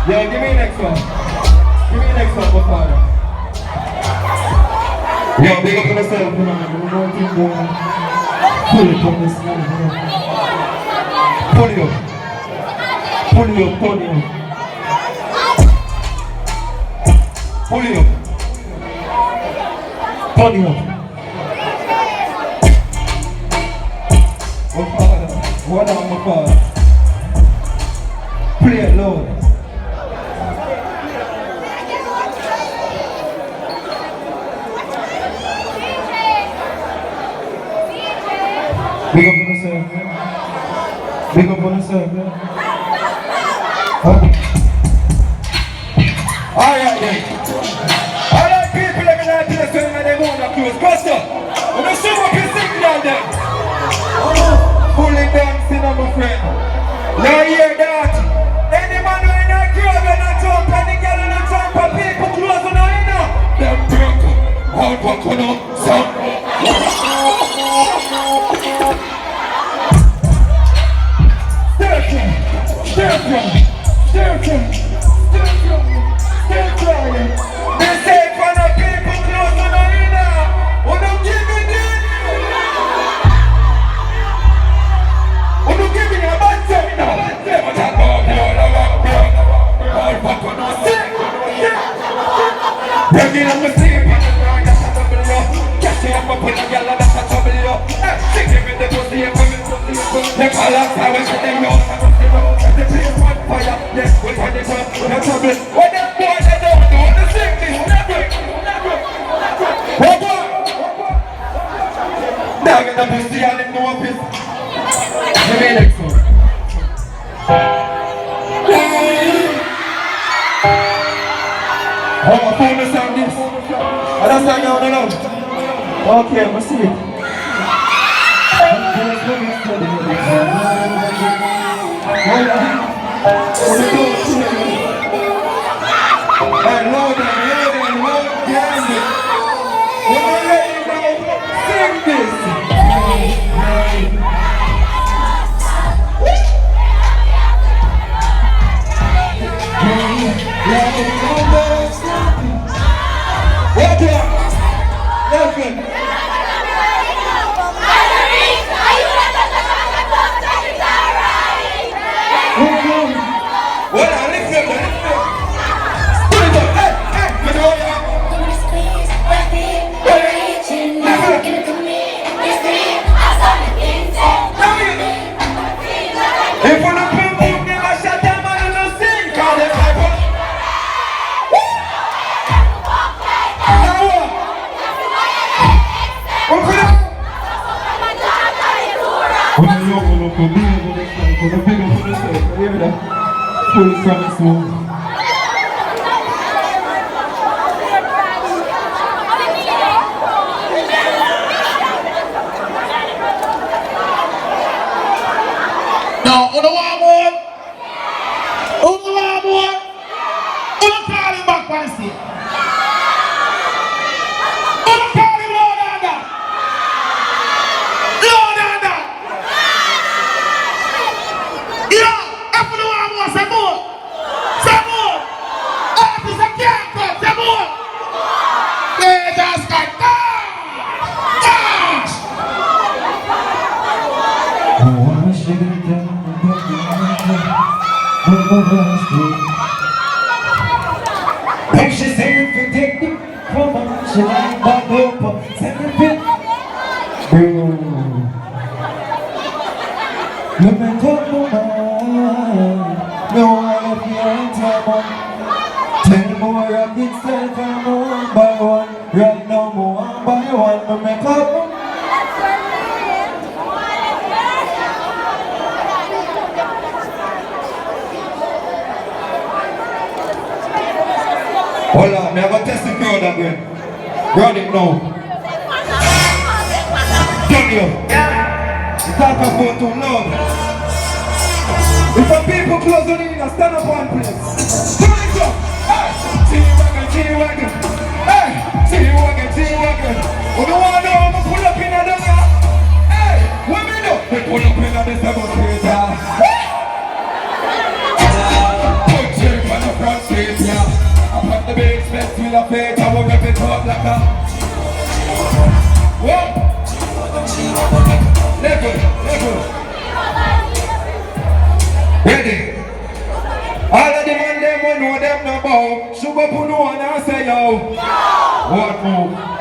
Yeah, give me next one. Give me next one, my father. Yeah, big up to myself, you know. Pull it up this man. Pull it up. Pull it up, pull it up. Pull it up. Pull it up. My father, what up, my father? Play it loud. Big up on yourself, man. Big up on yourself, man. Huh? Alright, then. Alright, people, let me not tell you something they won't have close. Buster, I'm not sure what you're singing down there. Fully dancing, my friend. Now hear that. Any man who in a crowd when I jump, any girl in a jump, and people close on her now. Them broke. All back on up, some. Breaking up the sleep, that's a double up. Catching up with a girl, that's a trouble up. She give me the pussy, the color, I wish they know. The place on fire, yes, we'll turn it up. No trouble. What them boys they don't know, the sing this, never. What? Now get the pussy and them know of it. Give me next one. Oh, my phone is on this. I don't say no, no. Okay, I'm see it. And load down. When we're ready now, sing this. Fully promise move. Now, who don't want more? Who don't want more? Who don't call him back for the state? Who don't call him low than that? Low than that? Yeah, if you don't want more, say more. Say more. Artists that can't cut, say more. They just got Kash. I wanna shake it down. When she say if you take the come she like that up, send it fit. Let me talk no man, no I if you ain't tell man. Tell more of itself and one by one, right now more one by one, no make up. Hold on, I have a test the crowd again. Run it now. Done you. The microphone too loud. If a people close on in, stand up one place. Turn it up. Hey, G-Wagon. Hey, G-Wagon. We don't want to know how to pull up in a dog. Hey, what we do? We pull up in a this demonstrator. Fete, I will rip it up like a. What? Level. Ready? All of the man them will know them no bow. Sugar puno and I say yo. What move?